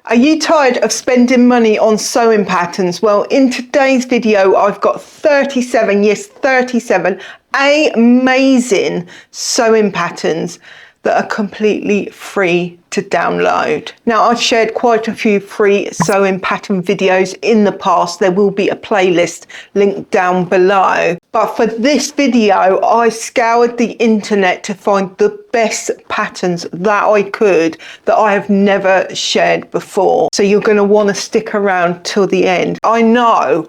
Are you tired of spending money on sewing patterns? Well, in today's video, I've got 37 amazing sewing patterns that are completely free to download. Now, I've shared quite a few free sewing pattern videos in the past. There will be a playlist linked down below. But for this video, I scoured the internet to find the best patterns that I could that I have never shared before. So you're going to want to stick around till the end. I know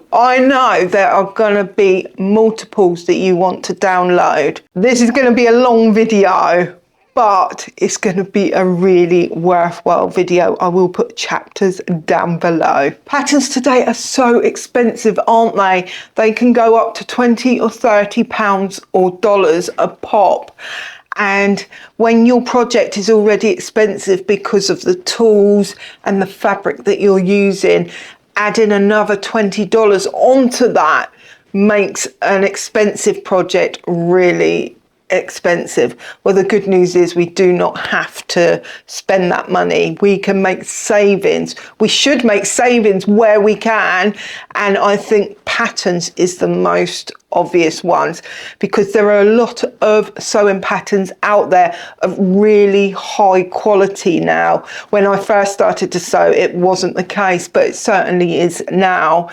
there are going to be multiples that you want to download. This is going to be a long video, but it's going to be a really worthwhile video. I will put chapters down below. Patterns today are so expensive, aren't they? They can go up to 20 or 30 pounds or dollars a pop. And when your project is already expensive because of the tools and the fabric that you're using, adding another $20 onto that makes an expensive project really expensive. Well, the good news is we do not have to spend that money. We can make savings. We should make savings where we can, and I think patterns is the most obvious ones, because there are a lot of sewing patterns out there of really high quality now. When I first started to sew, it wasn't the case, but it certainly is now.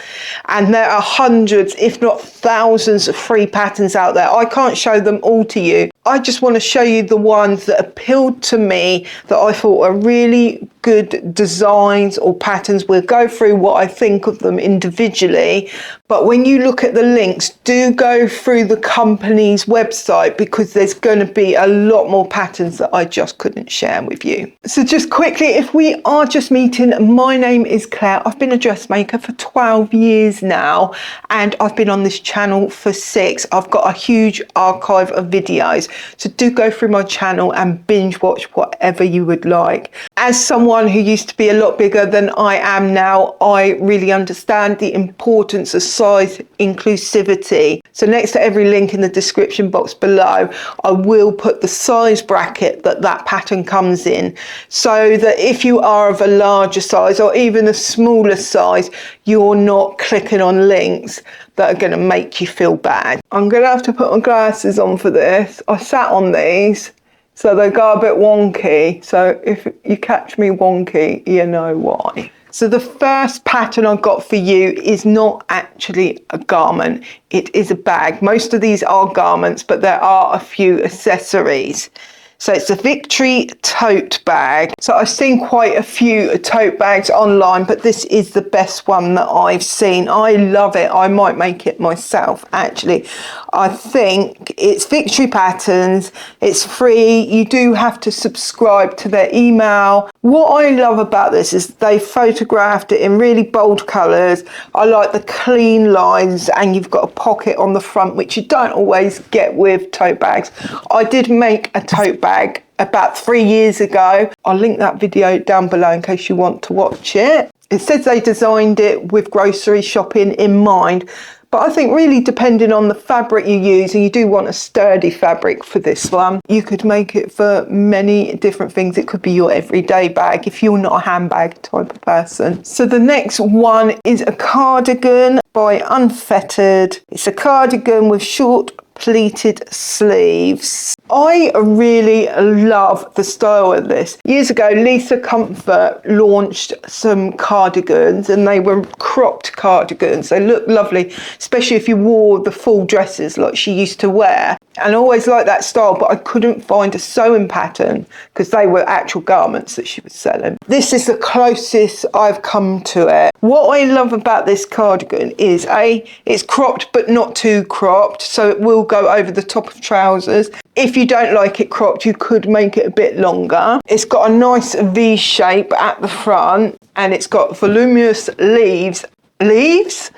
And there are hundreds, if not thousands, of free patterns out there. I can't show them all to you. I just want to show you the ones that appealed to me, that I thought were really good designs or patterns. We'll go through what I think of them individually, but when you look at the links, do go through the company's website, because there's going to be a lot more patterns that I just couldn't share with you. So just quickly, if we are just meeting, my name is Claire. I've been a dressmaker for 12 years now, and I've been on this channel for 6. I've got a huge archive of videos, so do go through my channel and binge watch whatever you would like. As someone who used to be a lot bigger than I am now, I really understand the importance of size inclusivity. So next to every link in the description box below, I will put the size bracket that pattern comes in, so that if you are of a larger size or even a smaller size, you're not clicking on links that are going to make you feel bad. I'm going to have to put my glasses on for this. I sat on these, so they go a bit wonky. So if you catch me wonky, you know why. So the first pattern I've got for you is not actually a garment. It is a bag. Most of these are garments, but there are a few accessories. So it's a Victory tote bag. So I've seen quite a few tote bags online, but this is the best one that I've seen. I love it. I might make it myself, actually. I think it's Victory patterns. It's free. You do have to subscribe to their email. What I love about this is they photographed it in really bold colours. I like the clean lines, and you've got a pocket on the front, which you don't always get with tote bags. I did make a tote bag about 3 years ago. I'll link that video down below in case you want to watch it. It says they designed it with grocery shopping in mind, but I think really depending on the fabric you use, and you do want a sturdy fabric for this one, you could make it for many different things. It could be your everyday bag if you're not a handbag type of person. So the next one is a cardigan by Unfettered. It's a cardigan with short pleated sleeves. I really love the style of this. Years ago, Lisa Comfort launched some cardigans, and they were cropped cardigans. They look lovely, especially if you wore the full dresses like she used to wear. And I always liked that style, but I couldn't find a sewing pattern because they were actual garments that she was selling. This is the closest I've come to it. What I love about this cardigan is it's cropped but not too cropped, so it will go over the top of trousers. If you don't like it cropped, you could make it a bit longer. It's got a nice V shape at the front, and it's got voluminous sleeves at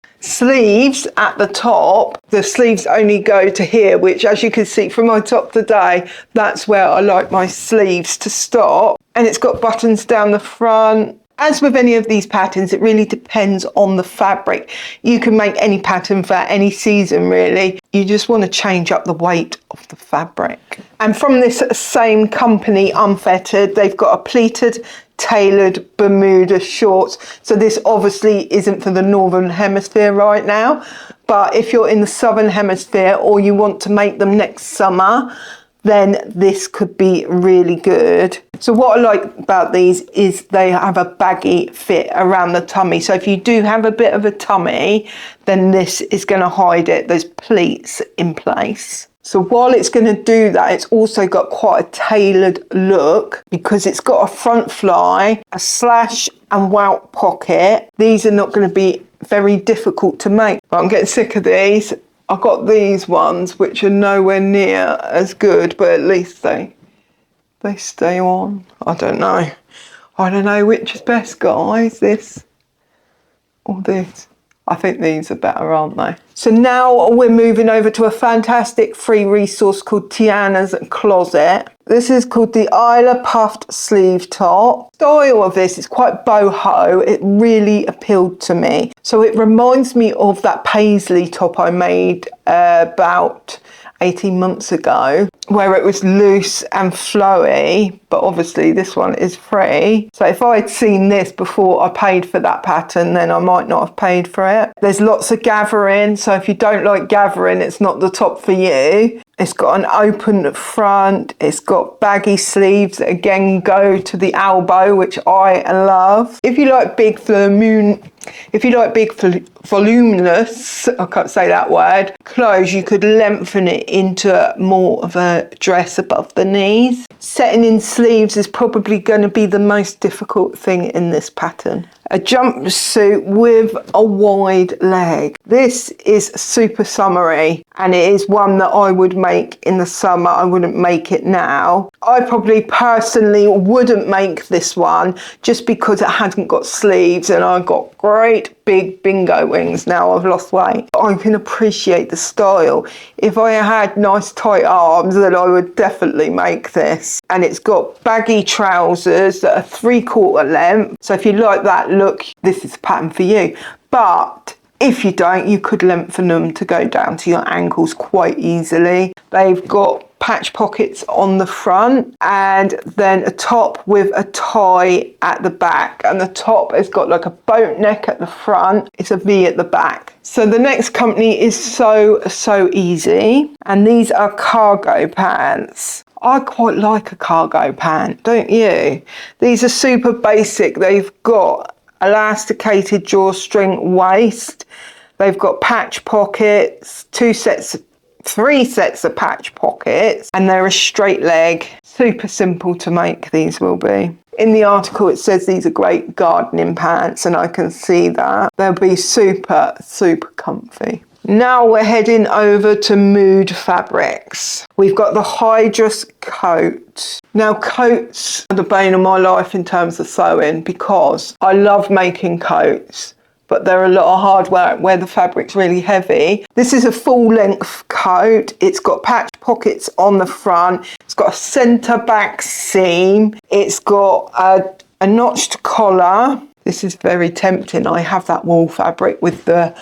the top. The sleeves only go to here, which, as you can see from my top today, that's where I like my sleeves to stop. And it's got buttons down the front. As with any of these patterns, it really depends on the fabric. You can make any pattern for any season, really. You just want to change up the weight of the fabric. And from this same company, Unfettered, they've got a pleated tailored Bermuda shorts. So this obviously isn't for the Northern Hemisphere right now, but if you're in the Southern Hemisphere or you want to make them next summer, then this could be really good. So what I like about these is they have a baggy fit around the tummy. So if you do have a bit of a tummy, then this is going to hide it. There's pleats in place. So while it's going to do that, it's also got quite a tailored look because it's got a front fly, a slash and welt pocket. These are not going to be very difficult to make. But I'm getting sick of these. I got these ones which are nowhere near as good, but at least they stay on. I don't know which is best, guys, this or this. I think these are better, aren't they? So now we're moving over to a fantastic free resource called Tiana's Closet. This is called the Isla Puffed Sleeve Top. The style of this is quite boho. It really appealed to me. So it reminds me of that paisley top I made about 18 months ago, where it was loose and flowy, but obviously this one is free. So if I had seen this before I paid for that pattern, then I might not have paid for it. There's lots of gathering, so if you don't like gathering, it's not the top for you. It's got an open front, it's got baggy sleeves that again go to the elbow, which I love. If you like big voluminous, I can't say that word, clothes, you could lengthen it into more of a dress above the knees. Setting in sleeves is probably going to be the most difficult thing in this pattern. A jumpsuit with a wide leg. This is super summery and it is one that I would make in the summer. I wouldn't make it now. I probably personally wouldn't make this one just because it hasn't got sleeves and I've got great big bingo wings now I've lost weight. I can appreciate the style. If I had nice tight arms, then I would definitely make this. And it's got baggy trousers that are 3/4 length. So if you like that look, this is a pattern for you. But if you don't, you could lengthen them to go down to your ankles quite easily. They've got patch pockets on the front and then a top with a tie at the back, and the top has got like a boat neck at the front. It's a V at the back. So the next company is So Easy, and these are cargo pants. I quite like a cargo pant, don't you? These are super basic. They've got elasticated drawstring waist. They've got patch pockets, 3 sets of patch pockets, and they're a straight leg. Super simple to make, these will be. In the article it says these are great gardening pants, and I can see that. They'll be super comfy. Now we're heading over to Mood Fabrics. We've got the Hydrus coat. Now coats are the bane of my life in terms of sewing because I love making coats, but they're a lot of hard work where the fabric's really heavy. This is a full length coat. It's got patch pockets on the front. It's got a centre back seam. It's got a notched collar. This is very tempting. I have that wool fabric with the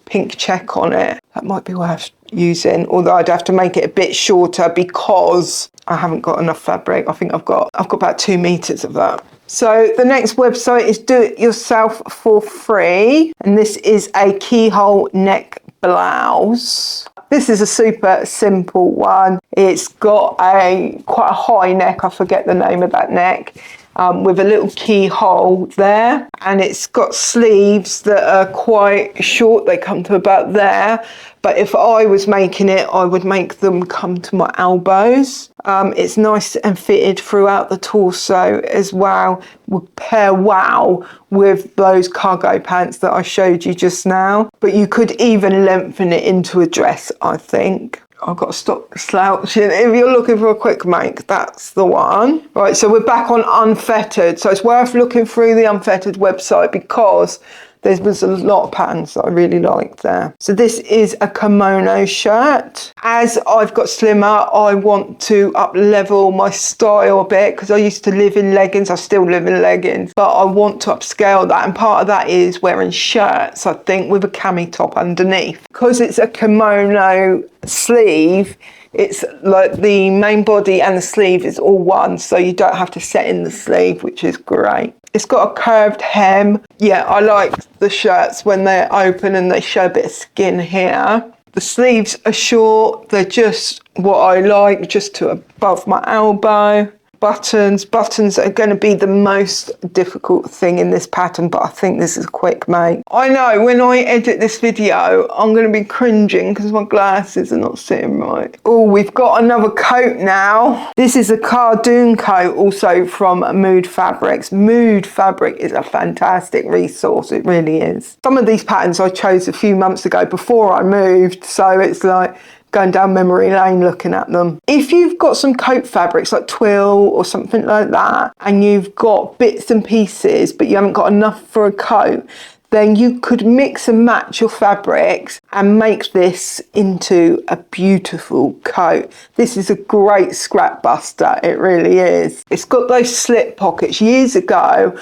pink check on it. That might be worth using, although I'd have to make it a bit shorter because I haven't got enough fabric. I think I've got about 2 meters of that. So the next website is Do It Yourself for Free, and this is a keyhole neck blouse. This is a super simple one. It's got quite a high neck. I forget the name of that neck. With a little keyhole there, and it's got sleeves that are quite short. They come to about there, but if I was making it, I would make them come to my elbows. It's nice and fitted throughout the torso as well. Would pair well with those cargo pants that I showed you just now, but you could even lengthen it into a dress, I think. I've got to stop slouching. If you're looking for a quick make, that's the one. Right, so we're back on Unfettered. So it's worth looking through the Unfettered website because there was a lot of patterns that I really liked there. So this is a kimono shirt. As I've got slimmer, I want to up level my style a bit because I used to live in leggings. I still live in leggings, but I want to upscale that. And part of that is wearing shirts, I think, with a cami top underneath. Because it's a kimono sleeve, It's like the main body and the sleeve is all one, so you don't have to set in the sleeve, which is great. It's got a curved hem. Yeah, I like the shirts when they're open and they show a bit of skin here. The sleeves are short, they're just what I like, just to above my elbow. Buttons are going to be the most difficult thing in this pattern, but I think this is a quick make. I know when I edit this video, I'm going to be cringing because my glasses are not sitting right. Oh, we've got another coat now. This is a cardoon coat, also from Mood Fabrics. Mood Fabric is a fantastic resource, it really is. Some of these patterns I chose a few months ago before I moved, so it's like going down memory lane looking at them. If you've got some coat fabrics like twill or something like that, and you've got bits and pieces but you haven't got enough for a coat, then you could mix and match your fabrics and make this into a beautiful coat. This is a great scrap buster, it really is. It's got those slip pockets. Years ago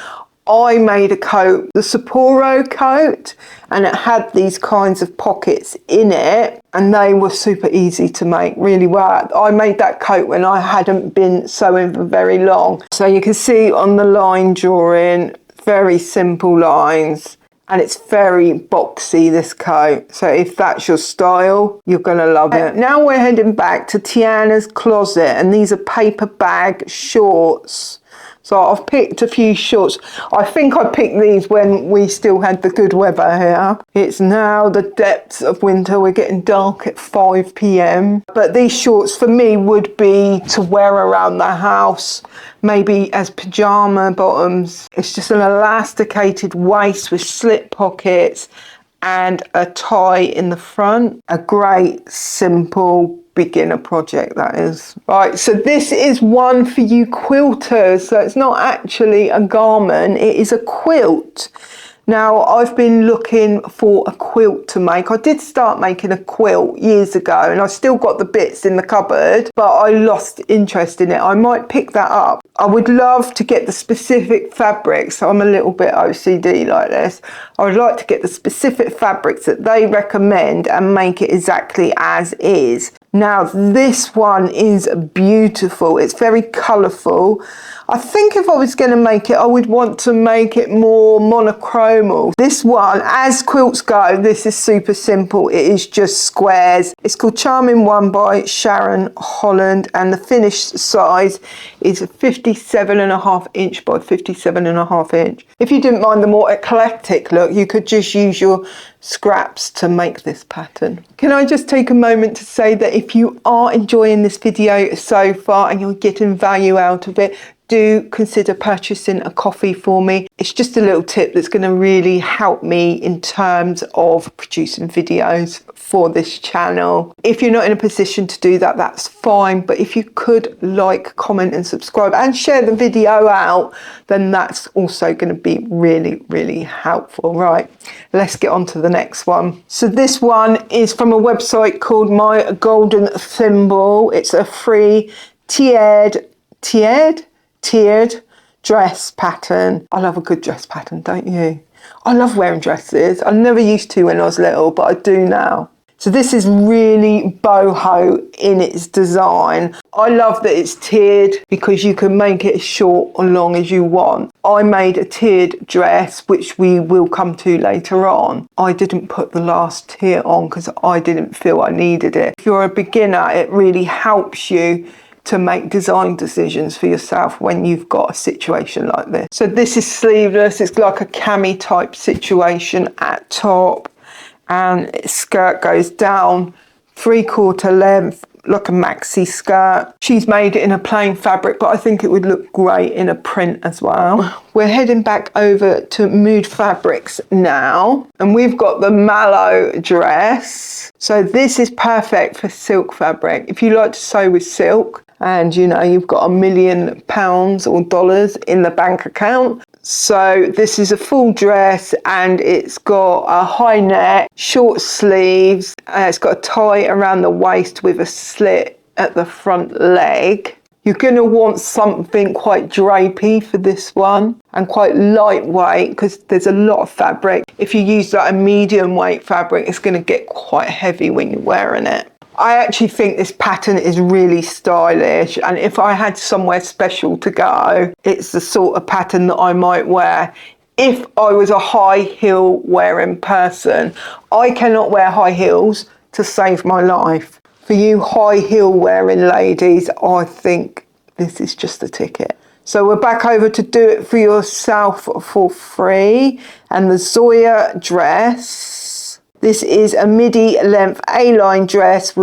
I made a coat, the Sapporo coat, and it had these kinds of pockets in it, and they were super easy to make, really well. I made that coat when I hadn't been sewing for very long. So you can see on the line drawing, very simple lines, and it's very boxy, this coat. So if that's your style, you're gonna love it. Now we're heading back to Tiana's closet, and these are paper bag shorts. So I've picked a few shorts. I think I picked these when we still had the good weather here. It's now the depths of winter. We're getting dark at 5 p.m. But these shorts for me would be to wear around the house, maybe as pajama bottoms. It's just an elasticated waist with slip pockets and a tie in the front. A great, simple beginner project, that is. Right, so this is one for you quilters. So it's not actually a garment, it is a quilt. Now, I've been looking for a quilt to make. I did start making a quilt years ago, and I still got the bits in the cupboard, but I lost interest in it. I might pick that up. I would love to get the specific fabrics. I'm a little bit OCD like this. I would like to get the specific fabrics that they recommend and make it exactly as is. Now, this one is beautiful. It's very colourful. I think if I was going to make it, I would want to make it more monochromal. This one, as quilts go, this is super simple. It is just squares. It's called Charming One by Sharon Holland, and the finished size is 57.5 inch by 57.5 inch. If you didn't mind the more eclectic look, you could just use your scraps to make this pattern. Can I just take a moment to say that if you are enjoying this video so far and you're getting value out of it, do consider purchasing a coffee for me. It's just a little tip that's going to really help me in terms of producing videos for this channel. If you're not in a position to do that, that's fine, but if you could like, comment and subscribe and share the video out, then that's also going to be really, really helpful. Right, let's get on to the next one. So this one is from a website called My Golden Thimble. It's a free tiered dress pattern. I love a good dress pattern, don't you? I love wearing dresses. I never used to when I was little, but I do now. So this is really boho in its design. I love that it's tiered because you can make it as short or long as you want. I made a tiered dress, which we will come to later on. I didn't put the last tier on because I didn't feel I needed it. If you're a beginner, it really helps you to make design decisions for yourself when you've got a situation like this. So this is sleeveless. It's like a cami type situation at top, and its skirt goes down 3/4 length like a maxi skirt. She's made it in a plain fabric, but I think it would look great in a print as well. We're heading back over to Mood Fabrics now, and we've got the mallow dress. So this is perfect for silk fabric. If you like to sew with silk, and you know you've got £1 million or dollars in the bank account. So this is a full dress, and it's got a high neck, short sleeves, it's got a tie around the waist with a slit at the front leg. You're going to want something quite drapey for this one and quite lightweight because there's a lot of fabric. If you use like a medium weight fabric, it's going to get quite heavy when you're wearing it. I actually think this pattern is really stylish, and if I had somewhere special to go, it's the sort of pattern that I might wear. If I was a high heel wearing person, I cannot wear high heels to save my life. For you high heel wearing ladies, I think this is just the ticket. So we're back over to Do It For Yourself for Free, and the Zoya dress. This is a midi length A-line dress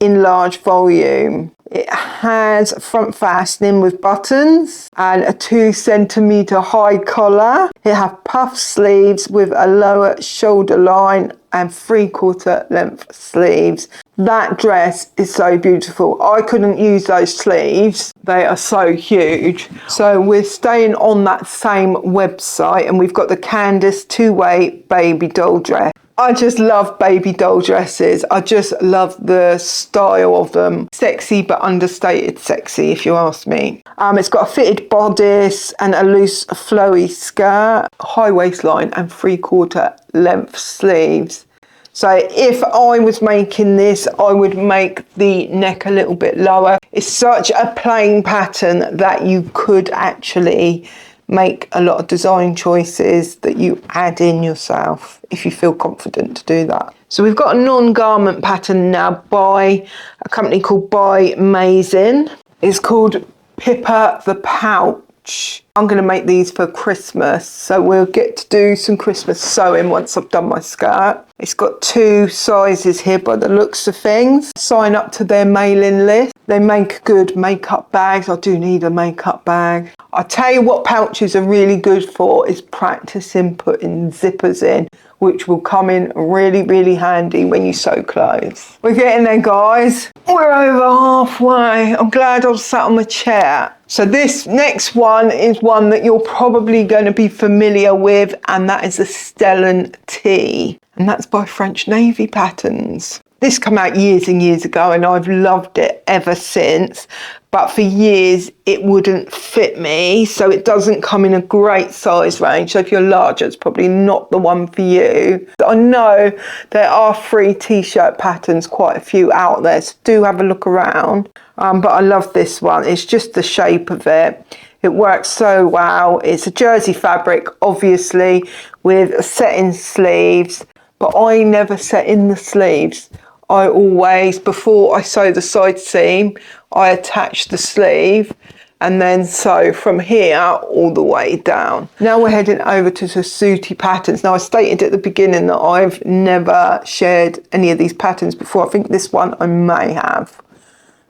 in large volume. It has front fastening with buttons and a 2 centimetre high collar. It has puff sleeves with a lower shoulder line and 3/4 length sleeves. That dress is so beautiful. I couldn't use those sleeves. They are so huge. So we're staying on that same website, and we've got the Candace two-way baby doll dress. I just love baby doll dresses. I just love the style of them. Sexy but understated sexy, if you ask me. It's got a fitted bodice and a loose flowy skirt, high waistline and 3/4 length sleeves. So if I was making this, I would make the neck a little bit lower. It's such a plain pattern that you could actually make a lot of design choices that you add in yourself if you feel confident to do that. So we've got a non-garment pattern now by a company called By Mazin. It's called Pippa the Pouch. I'm going to make these for Christmas, so we'll get to do some Christmas sewing once I've done my skirt. It's got 2 sizes here by the looks of things. Sign up to their mailing list. They make good makeup bags. I do need a makeup bag. I tell you what pouches are really good for is practicing putting zippers in, which will come in really, really handy when you sew clothes. We're getting there, guys. We're over halfway. I'm glad I was sat on my chair. So this next one is one that you're probably going to be familiar with, and that is the Stellan T. And that's by French Navy Patterns. This came out years and years ago, and I've loved it ever since. But for years, it wouldn't fit me, so it doesn't come in a great size range. So if you're larger, it's probably not the one for you. I know there are free t-shirt patterns, quite a few out there, so do have a look around. But I love this one. It's just the shape of it. It works so well. It's a jersey fabric, obviously, with setting sleeves. But I never set in the sleeves. I always, before I sew the side seam, I attach the sleeve and then sew from here all the way down. Now we're heading over to the Sooty patterns. Now I stated at the beginning that I've never shared any of these patterns before. I think this one I may have.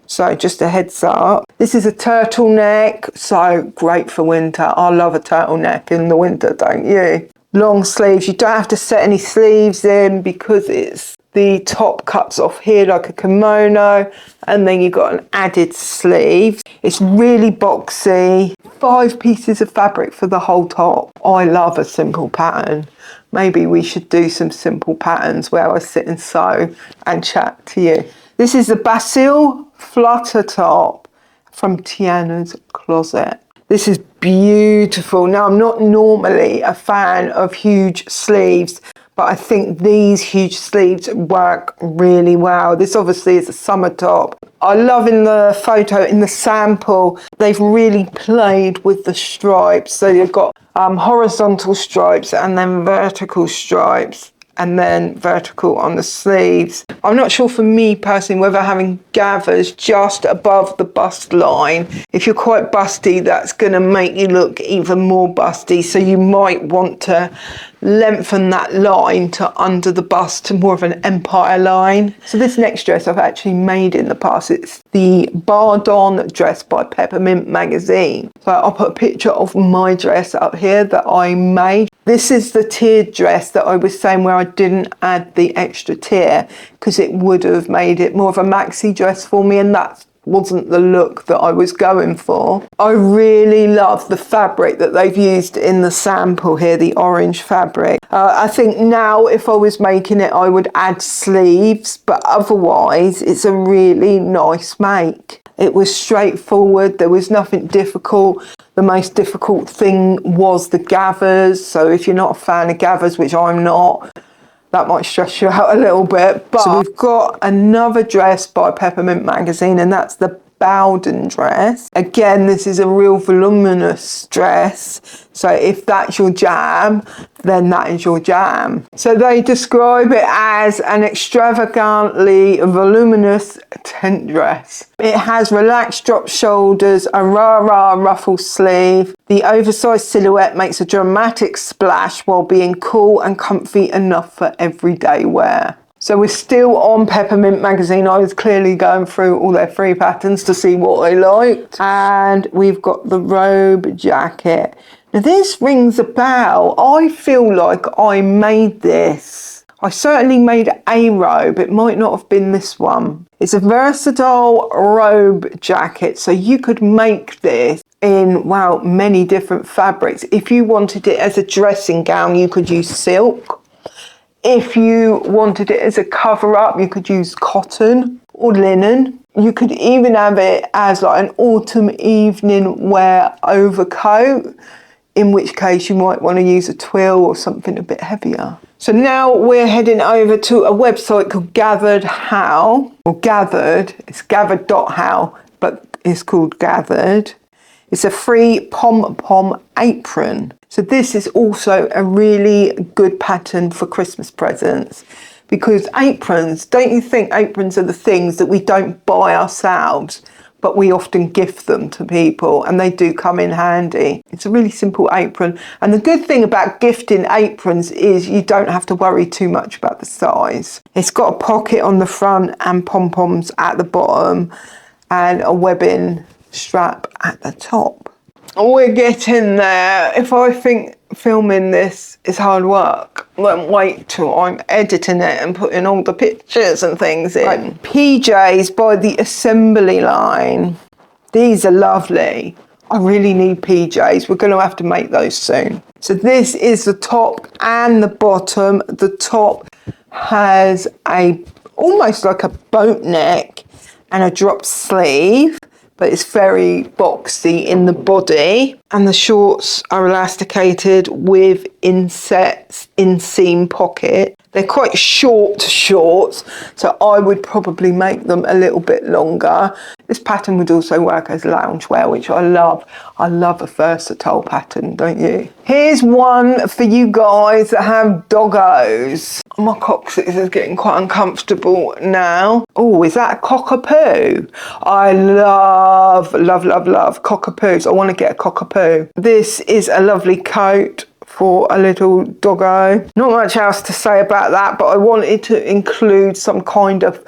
So just a heads up. This is a turtleneck, so great for winter. I love a turtleneck in the winter, don't you? Long sleeves. You don't have to set any sleeves in because the top cuts off here like a kimono, and then you've got an added sleeve. It's really boxy. 5 pieces of fabric for the whole top. I love a simple pattern. Maybe we should do some simple patterns where I sit and sew and chat to you. This is the Basil Flutter Top from Tiana's Closet. This is beautiful. Now, I'm not normally a fan of huge sleeves, but I think these huge sleeves work really well. This obviously is a summer top. I love in the photo, in the sample, they've really played with the stripes. So you've got horizontal stripes and then vertical stripes, and then vertical on the sleeves. I'm not sure for me personally whether having gathers just above the bust line, if you're quite busty, that's going to make you look even more busty. So you might want to lengthen that line to under the bust to more of an empire line. So this next dress I've actually made in the past. It's the Bardon dress by Peppermint Magazine. So I'll put a picture of my dress up here that I made. This is the tiered dress that I was saying where I didn't add the extra tier because it would have made it more of a maxi dress for me, and that wasn't the look that I was going for. I really love the fabric that they've used in the sample here, the orange fabric. I think now if I was making it, I would add sleeves, but otherwise it's a really nice make. It was straightforward, there was nothing difficult. The most difficult thing was the gathers, so if you're not a fan of gathers, which I'm not, That might stress you out a little bit. But so we've got another dress by Peppermint Magazine, and that's the Bowden dress. Again, this is a real voluminous dress. So if that's your jam, then that is your jam. So they describe it as an extravagantly voluminous tent dress. It has relaxed drop shoulders, a rah-rah ruffle sleeve. The oversized silhouette makes a dramatic splash while being cool and comfy enough for everyday wear. So we're still on Peppermint Magazine. I was clearly going through all their free patterns to see what I liked. And we've got the robe jacket. Now this rings a bell. I feel like I made this. I certainly made a robe. It might not have been this one. It's a versatile robe jacket. So you could make this in, wow, many different fabrics. If you wanted it as a dressing gown, you could use silk. If you wanted it as a cover-up, you could use cotton or linen. You could even have it as like an autumn evening wear overcoat, in which case you might want to use a twill or something a bit heavier. So now we're heading over to a website called Gathered How, or Gathered. It's gathered.how, but it's called Gathered. It's a free pom-pom apron. So this is also a really good pattern for Christmas presents, because aprons, don't you think aprons are the things that we don't buy ourselves, but we often gift them to people, and they do come in handy. It's a really simple apron. And the good thing about gifting aprons is you don't have to worry too much about the size. It's got a pocket on the front and pom-poms at the bottom and a webbing strap at the top. We're getting there. If I think filming this is hard work, then wait till I'm editing it and putting all the pictures and things in. Right. PJs by the Assembly Line. These are lovely. I really need PJs. We're going to have to make those soon. So this is the top and the bottom. The top has almost like a boat neck and a drop sleeve, but it's very boxy in the body. And the shorts are elasticated with insets, inseam pocket. They're quite short shorts, so I would probably make them a little bit longer. This pattern would also work as loungewear, which I love. I love a versatile pattern, don't you? Here's one for you guys that have doggos. My coccyx is getting quite uncomfortable now. Oh, is that a cockapoo? I love cockapoos. I want to get a cockapoo. This is a lovely coat for a little doggo. Not much else to say about that, but I wanted to include some kind of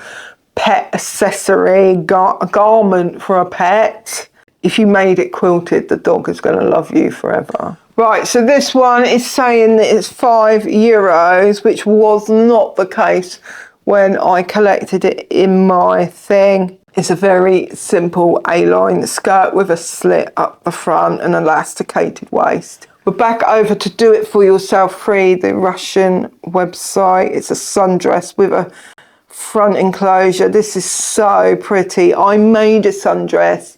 pet accessory, garment for a pet. If you made it quilted, the dog is going to love you forever. Right, so this one is saying that it's €5, which was not the case when I collected it in my thing. It's a very simple A-line skirt with a slit up the front and elasticated waist. We're back over to Do It For Yourself Free, the Russian website. It's a sundress with a front enclosure. This is so pretty. I made a sundress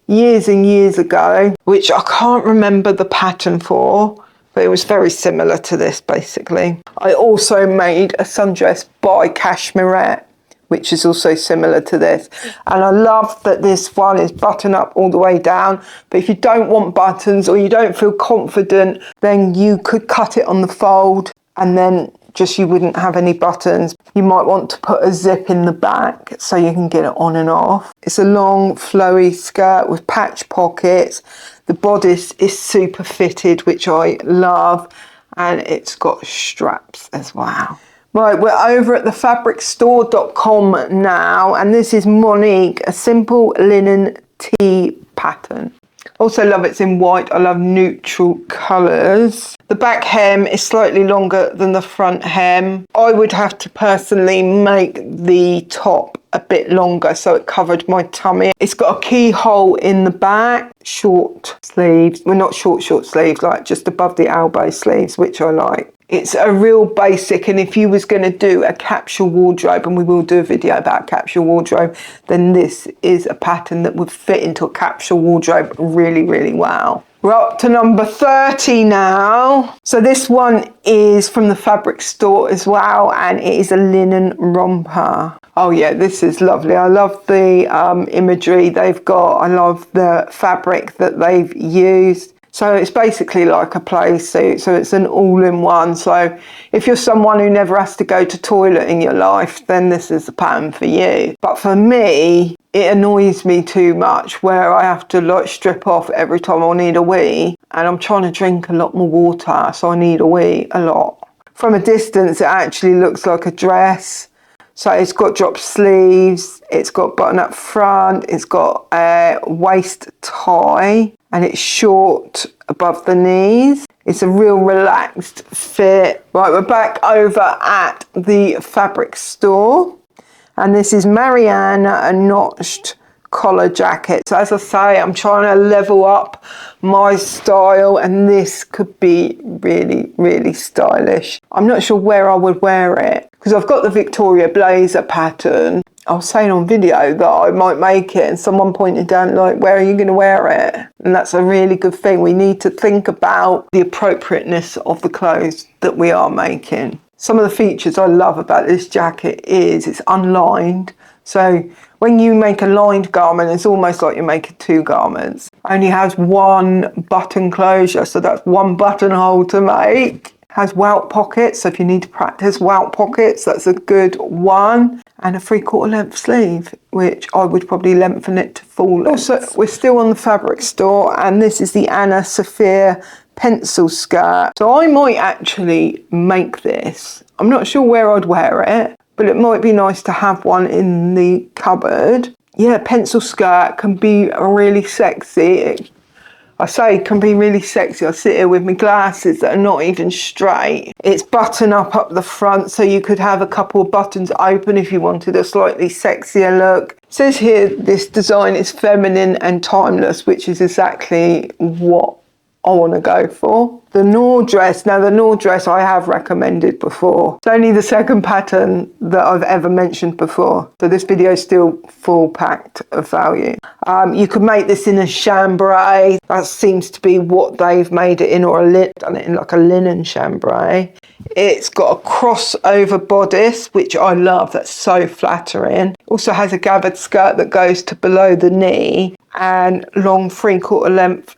years and years ago, which I can't remember the pattern for, but it was very similar to this basically. I also made a sundress by Cashmerette, which is also similar to this. And I love that this one is button up all the way down. But if you don't want buttons or you don't feel confident, then you could cut it on the fold and then just you wouldn't have any buttons. You might want to put a zip in the back so you can get it on and off. It's a long flowy skirt with patch pockets. The bodice is super fitted, which I love. And it's got straps as well. Right, we're over at thefabricstore.com now, and this is Monique, a simple linen tee pattern. Also love it's in white. I love neutral colours. The back hem is slightly longer than the front hem. I would have to personally make the top a bit longer so it covered my tummy. It's got a keyhole in the back, short sleeves. Well, not short sleeves, like just above the elbow sleeves, which I like. It's a real basic, and if you was going to do a capsule wardrobe, and we will do a video about capsule wardrobe, then this is a pattern that would fit into a capsule wardrobe really, really well. We're up to number 30 now. So this one is from the fabric store as well, and it is a linen romper. Oh yeah, this is lovely. I love the imagery they've got. I love the fabric that they've used. So it's basically like a play suit, so it's an all-in-one. So if you're someone who never has to go to toilet in your life, then this is the pattern for you. But for me, it annoys me too much where I have to like strip off every time I need a wee, and I'm trying to drink a lot more water, so I need a wee a lot. From a distance, it actually looks like a dress. So it's got drop sleeves, it's got button up front, it's got a waist tie, and it's short above the knees. It's a real relaxed fit. Right, we're back over at the fabric store, and this is Marianne, a notched collar jacket. So as I say, I'm trying to level up my style, and this could be really, really stylish. I'm not sure where I would wear it because I've got the Victoria blazer pattern. I was saying on video that I might make it, and someone pointed down like, where are you going to wear it? And that's a really good thing. We need to think about the appropriateness of the clothes that we are making. Some of the features I love about this jacket is it's unlined. So when you make a lined garment, it's almost like you're making two garments. Only has one button closure, so that's one buttonhole to make. Has welt pockets, so if you need to practice welt pockets, that's a good one. And a 3/4 length sleeve, which I would probably lengthen it to full length. Also, we're still on the fabric store, and this is the Anna Sophia pencil skirt. So I might actually make this. I'm not sure where I'd wear it, but it might be nice to have one in the cupboard. Yeah, pencil skirt can be really sexy. I say it can be really sexy. I sit here with my glasses that are not even straight. It's button up the front, so you could have a couple of buttons open if you wanted a slightly sexier look. It says here this design is feminine and timeless, which is exactly what I want to go for. The Nor dress. Now the Nor dress I have recommended before. It's only the second pattern that I've ever mentioned before. So this video is still full packed of value. You could make this in a chambray. That seems to be what they've made it in, or done it in like a linen chambray. It's got a crossover bodice, which I love. That's so flattering. Also has a gathered skirt that goes to below the knee, and long 3/4 length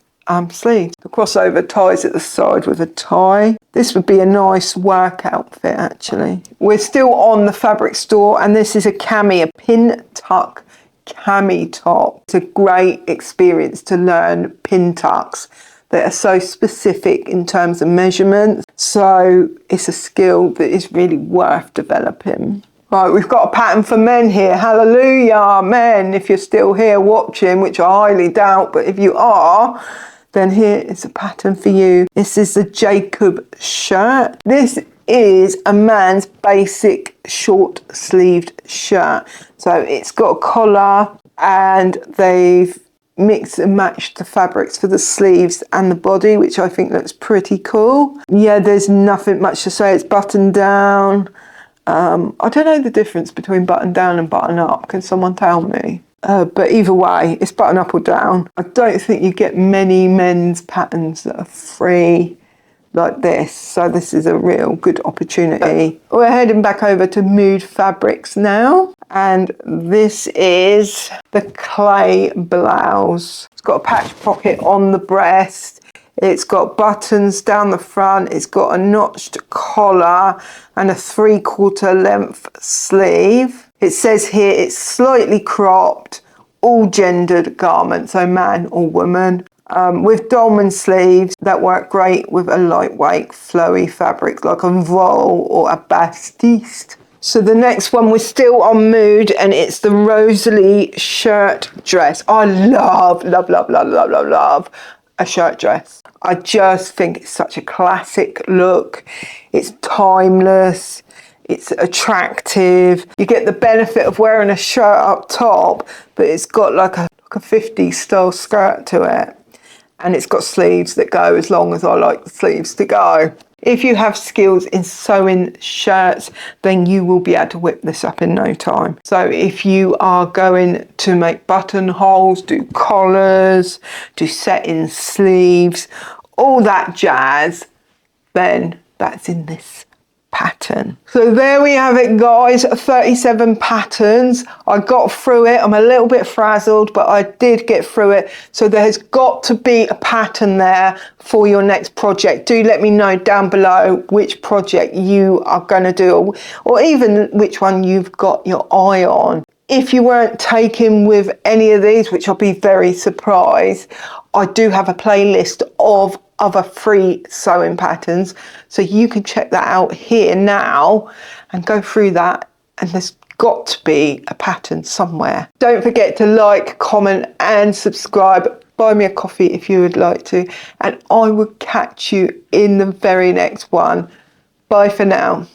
sleeve. The crossover ties at the side with a tie. This would be a nice work outfit actually. We're still on the fabric store, and this is a cami, a pin tuck cami top. It's a great experience to learn pin tucks that are so specific in terms of measurements. So it's a skill that is really worth developing. Right, we've got a pattern for men here. Hallelujah, men, if you're still here watching, which I highly doubt, but if you are, then here is a pattern for you. This is the Jacob shirt. This is a man's basic short sleeved shirt. So it's got a collar, and they've mixed and matched the fabrics for the sleeves and the body, which I think looks pretty cool. Yeah, there's nothing much to say. It's button down. I don't know the difference between button down and button up. Can someone tell me? But either way, it's button up or down. I don't think you get many men's patterns that are free like this. So this is a real good opportunity. We're heading back over to Mood Fabrics now. And this is the clay blouse. It's got a patch pocket on the breast. It's got buttons down the front. It's got a notched collar and a 3/4 length sleeve. It says here it's slightly cropped, all gendered garment, so man or woman, with dolman sleeves that work great with a lightweight flowy fabric like a voile or a bastiste. So the next one, we're still on Mood, and it's the Rosalie shirt dress. I love a shirt dress. I just think it's such a classic look. It's timeless. It's attractive. You get the benefit of wearing a shirt up top, but it's got like a 50s style skirt to it. and it's got sleeves that go as long as I like the sleeves to go. If you have skills in sewing shirts, then you will be able to whip this up in no time. So if you are going to make buttonholes, do collars, do set-in sleeves, all that jazz, then that's in this pattern. So there we have it, guys, 37 patterns. I got through it. I'm a little bit frazzled, but I did get through it. So there has got to be a pattern there for your next project. Do let me know down below which project you are going to do, or even which one you've got your eye on. If you weren't taken with any of these, which I'll be very surprised, I do have a playlist of other free sewing patterns, so you can check that out here now and go through that, and there's got to be a pattern somewhere. Don't forget to like, comment and subscribe. Buy me a coffee if you would like to, and I will catch you in the very next one. Bye for now.